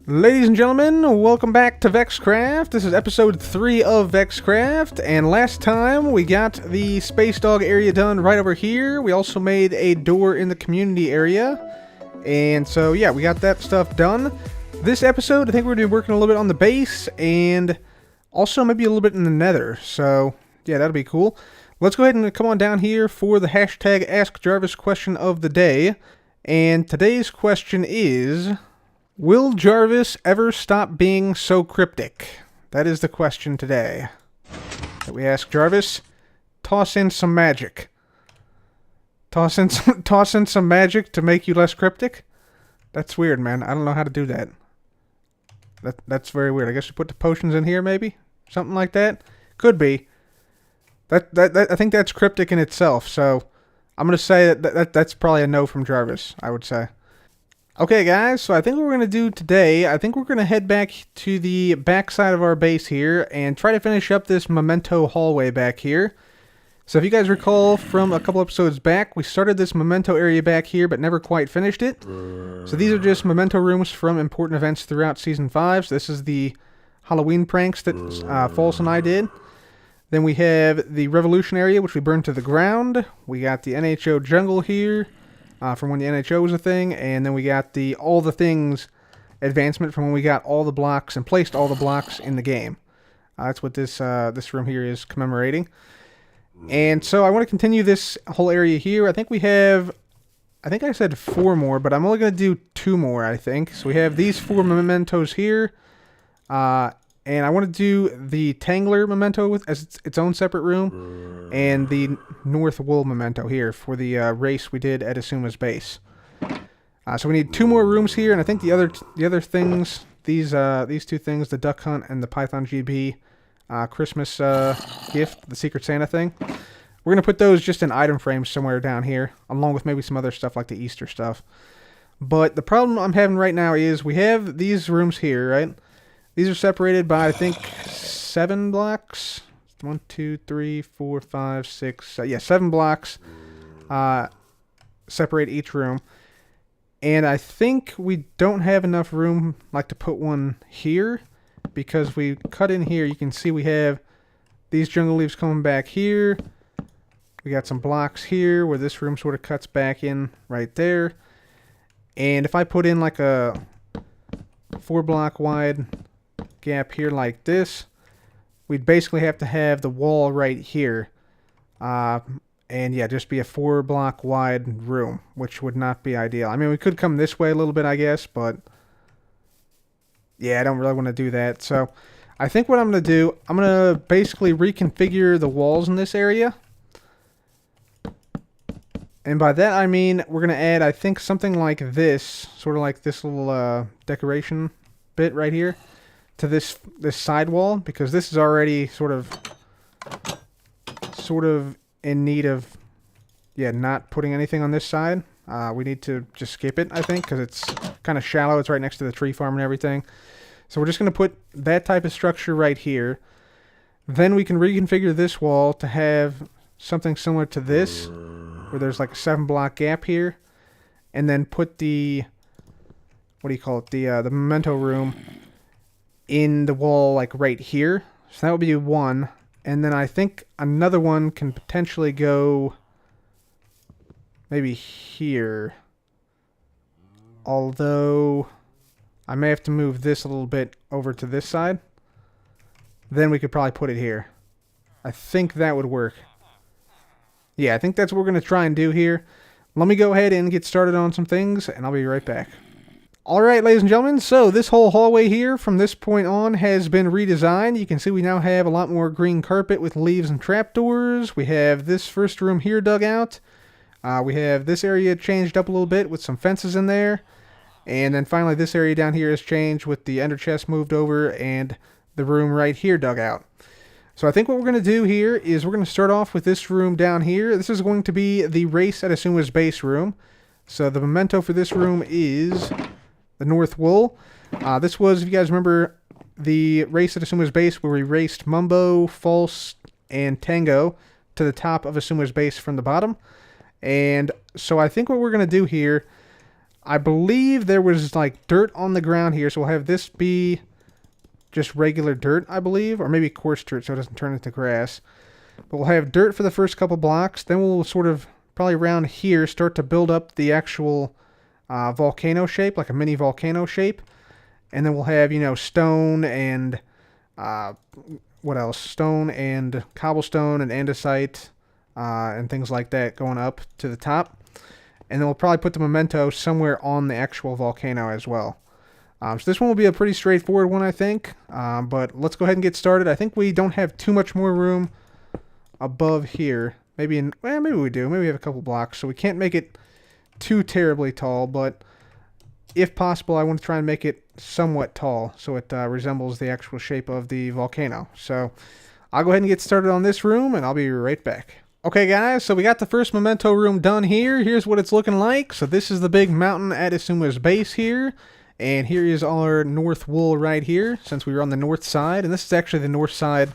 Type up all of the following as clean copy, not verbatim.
Ladies and gentlemen, welcome back to Vexcraft. This is episode 3 of Vexcraft, and last time we got the Space Dog area done right over here. We also made a door in the community area, and so yeah, we got that stuff done. This episode, I think we're going to be working a little bit on the base, and also maybe a little bit in the Nether, so yeah, that'll be cool. Let's go ahead and come on down here for the hashtag Ask Jarvis question of the day, and today's question is... will Jarvis ever stop being so cryptic? That is the question today that we ask Jarvis. Toss in some magic. Toss in some magic to make you less cryptic? That's weird, man. I don't know how to do that. That's very weird. I guess you put the potions in here, maybe? Something like that? Could be. I think that's cryptic in itself, so I'm going to say that's probably a no from Jarvis, I would say. Okay guys, so I think what we're going to do today, I think we're going to head back to the back side of our base here and try to finish up this Memento hallway back here. So if you guys recall from a couple episodes back, we started this Memento area back here but never quite finished it. So these are just Memento rooms from important events throughout Season 5. So this is the Halloween pranks that False and I did. Then we have the Revolution area, which we burned to the ground. We got the NHO jungle here. From when the NHO was a thing, and then we got the all the things advancement from when we got all the blocks and placed all the blocks in the game. That's what this room here is commemorating. And so I want to continue this whole area here. I think we have, I think I said 4 more, but I'm only going to do 2 more, I think. So we have these 4 mementos here. And I want to do the Tangler memento as its own separate room, and the North Wool memento here for the race we did at Asuma's base. So we need 2 more rooms here, and I think the other things, these 2 things, the Duck Hunt and the Python GB Christmas gift, the Secret Santa thing, we're gonna put those just in item frames somewhere down here, along with maybe some other stuff like the Easter stuff. But the problem I'm having right now is we have these rooms here, right? These are separated by, I think, 7 blocks. 1, 2, 3, 4, 5, 6... yeah, 7 blocks separate each room. And I think we don't have enough room, like, to put one here. Because we cut in here, you can see we have these jungle leaves coming back here. We got some blocks here where this room sort of cuts back in right there. And if I put in, like, a 4-block wide gap here like this, we'd basically have to have the wall right here, and yeah, just be a 4-block wide room, which would not be ideal. I mean, we could come this way a little bit, I guess, but yeah, I don't really want to do that. So I think what I'm going to do, I'm going to basically reconfigure the walls in this area, and by that I mean we're going to add, I think, something like this, sort of like this little decoration bit right here to this side wall, because this is already sort of in need of, yeah, not putting anything on this side. We need to just skip it, I think, because it's kind of shallow. It's right next to the tree farm and everything. So we're just going to put that type of structure right here. Then we can reconfigure this wall to have something similar to this, where there's like a 7-block gap here, and then put the, what do you call it, the memento room in the wall, like right here. So that would be 1. And then I think another one can potentially go maybe here. Although I may have to move this a little bit over to this side. Then we could probably put it here. I think that would work. Yeah, I think that's what we're going to try and do here. Let me go ahead and get started on some things, and I'll be right back. Alright, ladies and gentlemen, so this whole hallway here from this point on has been redesigned. You can see we now have a lot more green carpet with leaves and trapdoors. We have this first room here dug out. We have this area changed up a little bit with some fences in there. And then finally this area down here is changed with the ender chest moved over and the room right here dug out. So I think what we're going to do here is we're going to start off with this room down here. This is going to be the Race at Asuma's base room. So the memento for this room is the North Wool. This was, if you guys remember, the Race at Asuma's base where we raced Mumbo, False, and Tango to the top of Asuma's base from the bottom. And so I think what we're going to do here, I believe there was like dirt on the ground here, so we'll have this be just regular dirt, I believe, or maybe coarse dirt so it doesn't turn into grass. But we'll have dirt for the first couple blocks, then we'll sort of probably around here start to build up the actual volcano shape, like a mini volcano shape. And then we'll have, you know, stone and what else? Stone and cobblestone and andesite and things like that going up to the top. And then we'll probably put the memento somewhere on the actual volcano as well. So this one will be a pretty straightforward one, I think. But let's go ahead and get started. I think we don't have too much more room above here. Maybe maybe we do. Maybe we have a couple blocks. So we can't make it too terribly tall, but if possible, I want to try and make it somewhat tall so it resembles the actual shape of the volcano. So I'll go ahead and get started on this room, and I'll be right back. Okay, guys, so we got the first memento room done here. Here's what it's looking like. So this is the big mountain at Asuma's base here. And here is our north wall right here, since we were on the north side. And this is actually the north side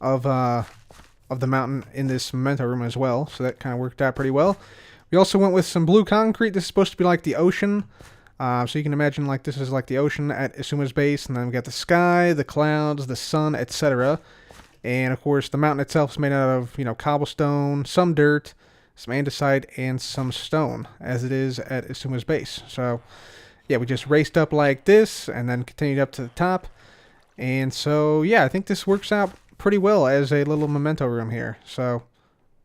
of the mountain in this memento room as well. So that kind of worked out pretty well. We also went with some blue concrete. This is supposed to be like the ocean. So you can imagine like this is like the ocean at Asuma's base. And then we got the sky, the clouds, the sun, etc. And, of course, the mountain itself is made out of, you know, cobblestone, some dirt, some andesite, and some stone, as it is at Asuma's base. So, yeah, we just raced up like this and then continued up to the top. And so, yeah, I think this works out pretty well as a little memento room here. So,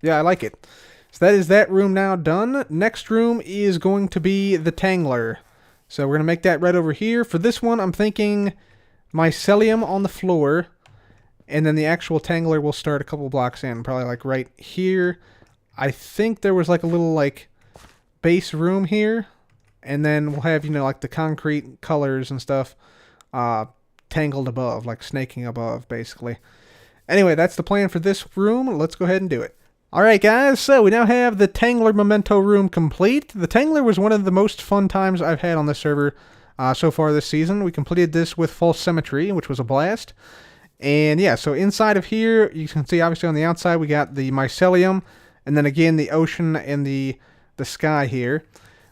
yeah, I like it. So that is that room now done. Next room is going to be the Tangler. So we're going to make that right over here. For this one, I'm thinking mycelium on the floor. And then the actual Tangler will start a couple blocks in, probably like right here. I think there was like a little like base room here. And then we'll have, you know, like the concrete colors and stuff tangled above, like snaking above, basically. Anyway, that's the plan for this room. Let's go ahead and do it. Alright, guys, so we now have the Tangler memento room complete. The Tangler was one of the most fun times I've had on the server so far this season. We completed this with false symmetry, which was a blast. And yeah, so inside of here, you can see obviously on the outside we got the mycelium, and then again the ocean and the sky here.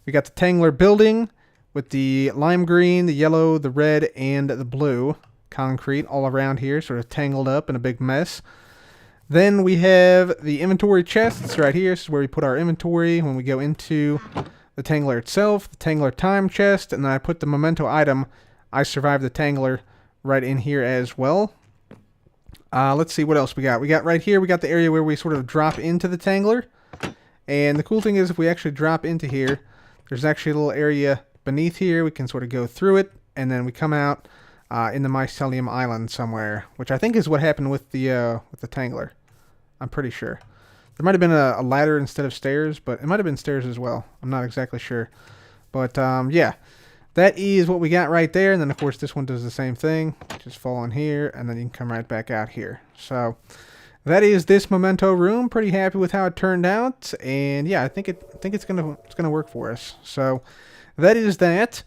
We got the Tangler building with the lime green, the yellow, the red, and the blue concrete all around here, sort of tangled up in a big mess. Then we have the inventory chests right here. This is where we put our inventory when we go into the Tangler itself. The Tangler time chest, and then I put the memento item, I survived the Tangler, right in here as well. Let's see what else we got. We got right here, we got the area where we sort of drop into the Tangler. And the cool thing is if we actually drop into here, there's actually a little area beneath here. We can sort of go through it, and then we come out in the Mycelium Island somewhere, which I think is what happened with the Tangler. I'm pretty sure. There might have been a ladder instead of stairs, but it might have been stairs as well. I'm not exactly sure. But yeah. That is what we got right there, and then of course this one does the same thing. Just fall in here, and then you can come right back out here. So that is this memento room. Pretty happy with how it turned out, and yeah, I think it's gonna work for us. So that is that.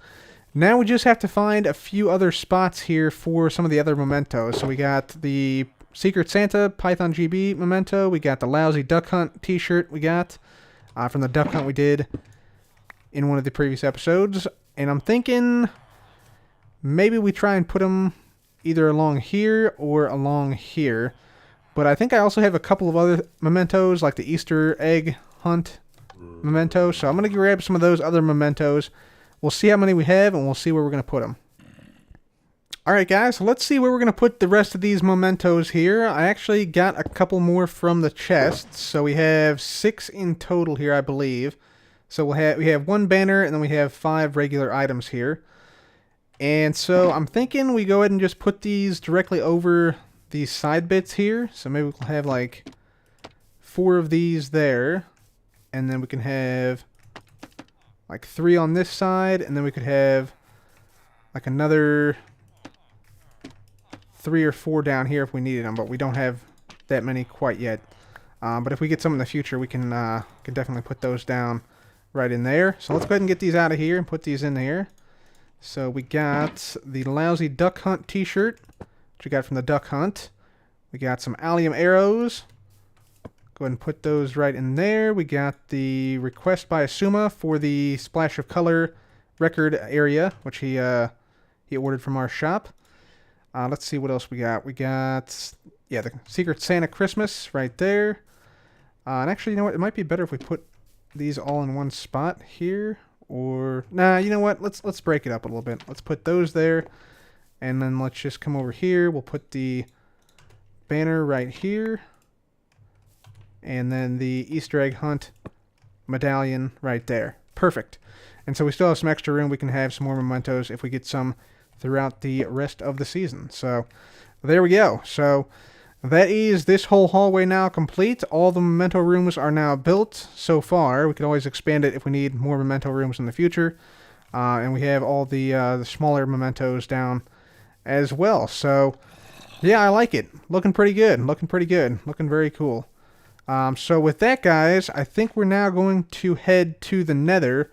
Now we just have to find a few other spots here for some of the other mementos. So we got the Secret Santa Python GB memento. We got the Lousy Duck Hunt T-shirt we got from the duck hunt we did in one of the previous episodes. And I'm thinking maybe we try and put them either along here or along here. But I think I also have a couple of other mementos, like the Easter egg hunt memento. So I'm going to grab some of those other mementos. We'll see how many we have, and we'll see where we're going to put them. Alright, guys, so let's see where we're going to put the rest of these mementos here. I actually got a couple more from the chests. So we have 6 in total here, I believe. So we have 1 banner, and then we have 5 regular items here. And so I'm thinking we go ahead and just put these directly over these side bits here. So maybe we'll have like 4 of these there. And then we can have like 3 on this side. And then we could have like another 3 or 4 down here if we needed them. But we don't have that many quite yet. But if we get some in the future, we can definitely put those down right in there. So let's go ahead and get these out of here and put these in here. So we got the Lousy Duck Hunt T-shirt, which we got from the Duck Hunt. We got some Allium Arrows. Go ahead and put those right in there. We got the Request by Asuma for the Splash of Color record area, which he ordered from our shop. Let's see what else we got. We got, yeah, the Secret Santa Christmas right there. And actually, you know what? It might be better if we put these all in one spot here. Or, nah, you know what? Let's break it up a little bit. Let's put those there. And then let's just come over here. We'll put the banner right here. And then the Easter egg hunt medallion right there. Perfect. And so we still have some extra room. We can have some more mementos if we get some throughout the rest of the season. So there we go. So that is this whole hallway now complete. All the memento rooms are now built so far. We can always expand it if we need more memento rooms in the future. And we have all the smaller mementos down as well. So yeah, I like it. Looking pretty good. Looking pretty good. Looking very cool. So with that, guys, I think we're now going to head to the Nether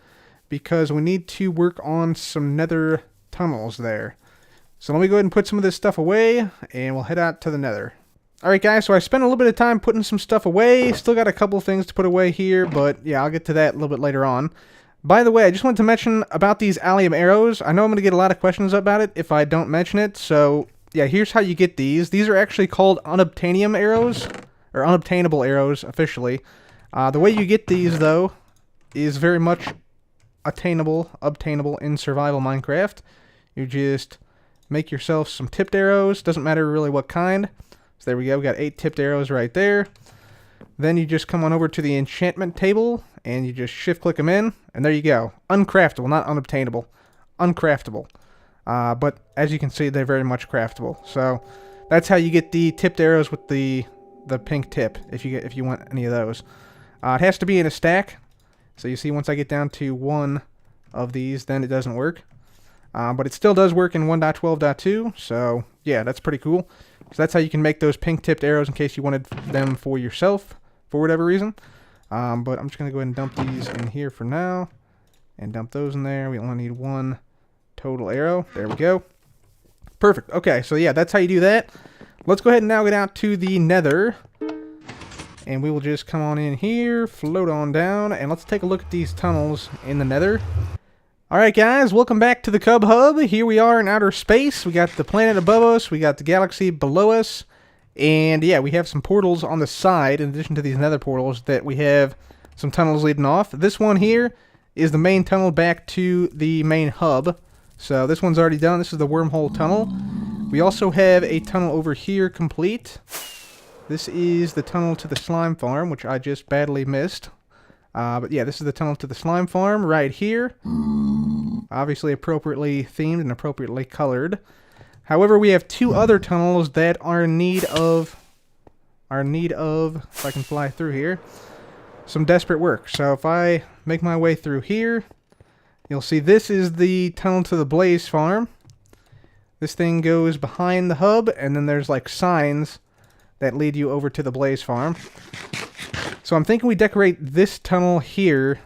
because we need to work on some Nether tunnels there. So let me go ahead and put some of this stuff away, and we'll head out to the Nether. Alright, guys, so I spent a little bit of time putting some stuff away. Still got a couple of things to put away here, but yeah, I'll get to that a little bit later on. By the way, I just wanted to mention about these Allium Arrows. I know I'm going to get a lot of questions about it if I don't mention it, so yeah, here's how you get these. These are actually called unobtainium arrows, or unobtainable arrows, officially. The way you get these, though, is very much obtainable in survival Minecraft. You just make yourself some tipped arrows. Doesn't matter really what kind. So there we go. We got 8 tipped arrows right there. Then you just come on over to the enchantment table, and you just shift-click them in, and there you go. Uncraftable, not unobtainable. Uncraftable. But as you can see, they're very much craftable. So that's how you get the tipped arrows with the pink tip, if you want any of those. It has to be in a stack. So you see, once I get down to one of these, then it doesn't work. But it still does work in 1.12.2, so yeah, that's pretty cool. So that's how you can make those pink-tipped arrows in case you wanted them for yourself, for whatever reason. But I'm just going to go ahead and dump these in here for now, and dump those in there. We only need one total arrow. There we go. Perfect. Okay, so yeah, that's how you do that. Let's go ahead and now get out to the Nether. And we will just come on in here, float on down, and let's take a look at these tunnels in the Nether. Alright guys, welcome back to the Cub Hub. Here we are in outer space. We got the planet above us, we got the galaxy below us, and yeah, we have some portals on the side, in addition to these nether portals, that we have some tunnels leading off. This one here is the main tunnel back to the main hub. So this one's already done. This is the wormhole tunnel. We also have a tunnel over here complete. This is the tunnel to the slime farm, which I just badly missed. But yeah, this is the tunnel to the slime farm right here. Obviously appropriately themed and appropriately colored. However, we have 2 other tunnels that are in need of, if I can fly through here, some desperate work. So if I make my way through here, you'll see this is the tunnel to the blaze farm. This thing goes behind the hub, and then there's like signs that lead you over to the blaze farm. So I'm thinking we decorate this tunnel here,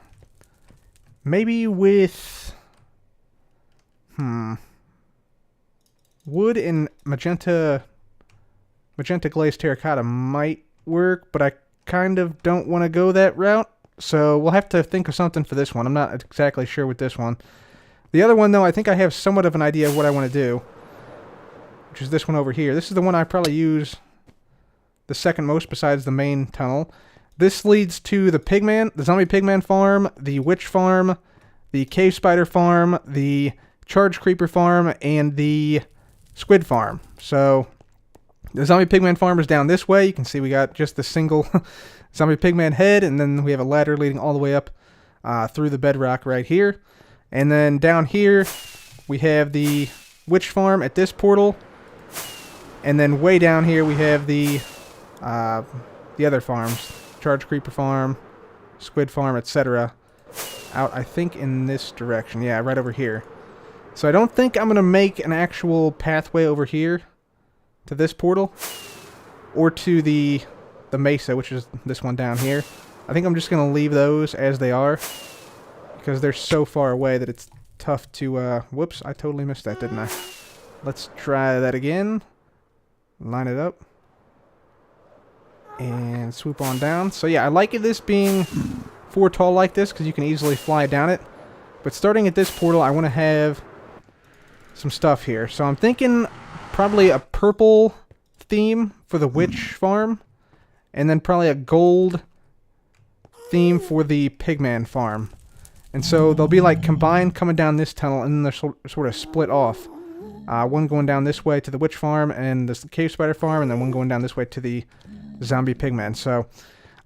maybe with, wood and magenta glazed terracotta might work, but I kind of don't want to go that route. So we'll have to think of something for this one. I'm not exactly sure with this one. The other one, though, I think I have somewhat of an idea of what I want to do, which is this one over here. This is the one I probably use the second most besides the main tunnel. This leads to the zombie pigman farm, the witch farm, the cave spider farm, the charge creeper farm, and the squid farm. So the zombie pigman farm is down this way. You can see we got just the single zombie pigman head, and then we have a ladder leading all the way up through the bedrock right here. And then down here we have the witch farm at this portal, and then way down here we have the other farms. Charge creeper farm, squid farm, etc. Out, I think, in this direction. Yeah, right over here. So I don't think I'm going to make an actual pathway over here to this portal, or to the mesa, which is this one down here. I think I'm just going to leave those as they are, because they're so far away that it's tough to, whoops, I totally missed that, didn't I? Let's try that again. Line it up. And swoop on down. So yeah, I like this being 4 tall like this, because you can easily fly down it. But starting at this portal, I want to have some stuff here. So I'm thinking probably a purple theme for the witch farm, and then probably a gold theme for the pigman farm. And so they'll be like combined coming down this tunnel, and then they're sort of split off. One going down this way to the witch farm and the cave spider farm, and then one going down this way to the zombie pigman. So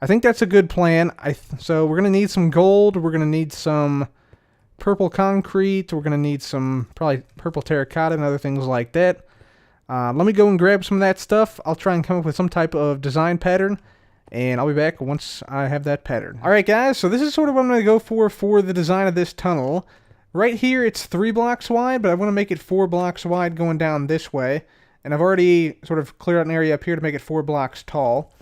I think that's a good plan. So we're going to need some gold, we're going to need some purple concrete, we're going to need some probably purple terracotta and other things like that. Let me go and grab some of that stuff. I'll try and come up with some type of design pattern, and I'll be back once I have that pattern. Alright guys, so this is sort of what I'm going to go for the design of this tunnel. Right here it's 3 blocks wide, but I want to make it 4 blocks wide going down this way. And I've already sort of cleared out an area up here to make it 4 blocks tall.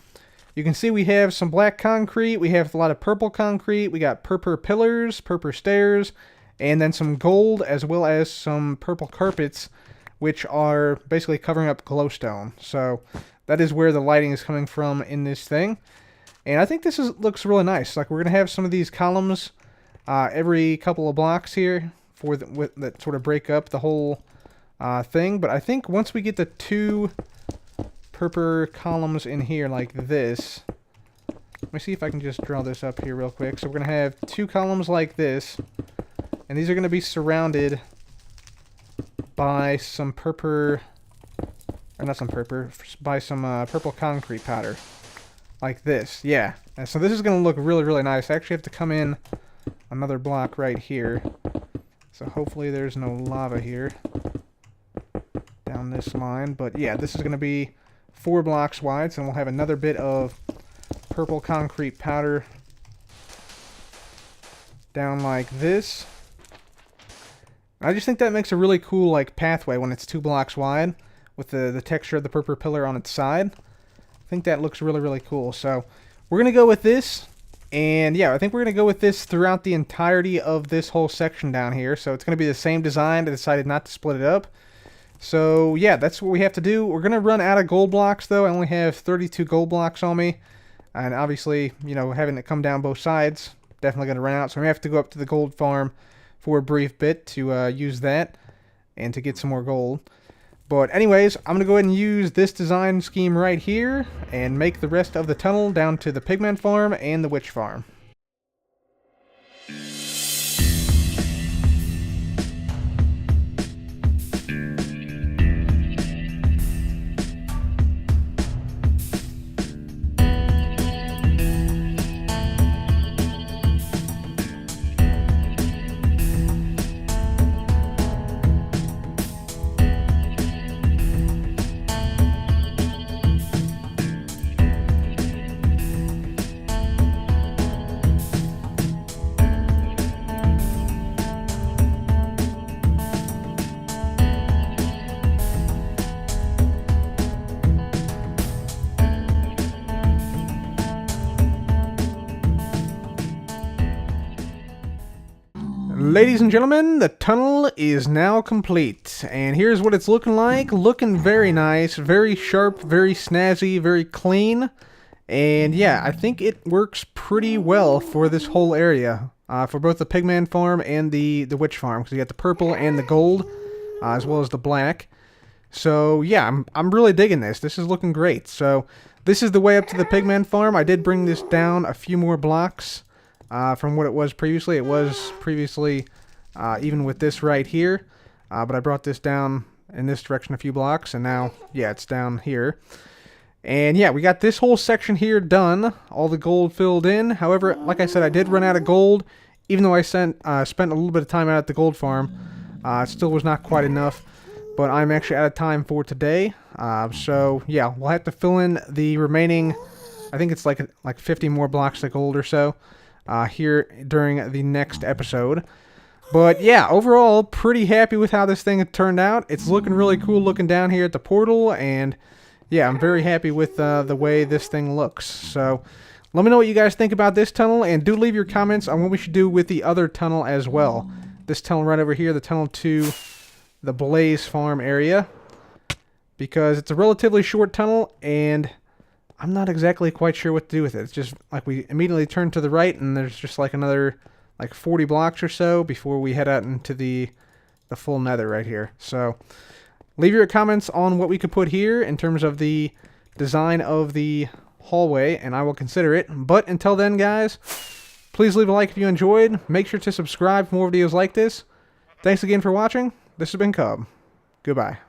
You can see we have some black concrete, we have a lot of purple concrete, we got purple pillars, purple stairs, and then some gold as well as some purple carpets, which are basically covering up glowstone. So that is where the lighting is coming from in this thing. And I think this looks really nice. Like, we're going to have some of these columns every couple of blocks here that sort of break up the whole thing. But I think once we get the 2 purple columns in here like this, let me see if I can just draw this up here real quick. So we're going to have 2 columns like this, and these are going to be surrounded by some purple, or not some purple, by some purple concrete powder, like this. Yeah, and so this is going to look really, really nice. I actually have to come in another block right here, so hopefully there's no lava here down this line. But yeah, this is going to be 4 blocks wide, so we'll have another bit of purple concrete powder down like this. I just think that makes a really cool like pathway when it's 2 blocks wide with the texture of the purple pillar on its side. I think that looks really, really cool. So we're going to go with this. And yeah, I think we're going to go with this throughout the entirety of this whole section down here. So it's going to be the same design. I decided not to split it up. So yeah, that's what we have to do. We're going to run out of gold blocks though. I only have 32 gold blocks on me. And obviously, you know, having it come down both sides, definitely going to run out. So we have to go up to the gold farm for a brief bit to use that and to get some more gold. But anyways, I'm going to go ahead and use this design scheme right here and make the rest of the tunnel down to the pigman farm and the witch farm. Ladies and gentlemen, the tunnel is now complete, and here's what it's looking like. Looking very nice, very sharp, very snazzy, very clean, and yeah, I think it works pretty well for this whole area, for both the pigman farm and the witch farm, because you got the purple and the gold, as well as the black. So yeah, I'm really digging this. This is looking great. So this is the way up to the pigman farm. I did bring this down a few more blocks from what it was previously. It was previously even with this right here, but I brought this down in this direction a few blocks, and now, yeah, it's down here. And yeah, we got this whole section here done, all the gold filled in. However, like I said, I did run out of gold, even though I spent a little bit of time out at the gold farm. It still was not quite enough, but I'm actually out of time for today. So yeah, we'll have to fill in the remaining, I think it's like 50 more blocks of gold or so, here during the next episode. But yeah, overall, pretty happy with how this thing had turned out. It's looking really cool looking down here at the portal, and yeah, I'm very happy with the way this thing looks. So let me know what you guys think about this tunnel, and do leave your comments on what we should do with the other tunnel as well. This tunnel right over here, the tunnel to the Blaze Farm area, because it's a relatively short tunnel, and I'm not exactly quite sure what to do with it. It's just like we immediately turn to the right, and there's just like another like 40 blocks or so before we head out into the full nether right here. So leave your comments on what we could put here in terms of the design of the hallway, and I will consider it. But until then, guys, please leave a like if you enjoyed. Make sure to subscribe for more videos like this. Thanks again for watching. This has been Cub. Goodbye.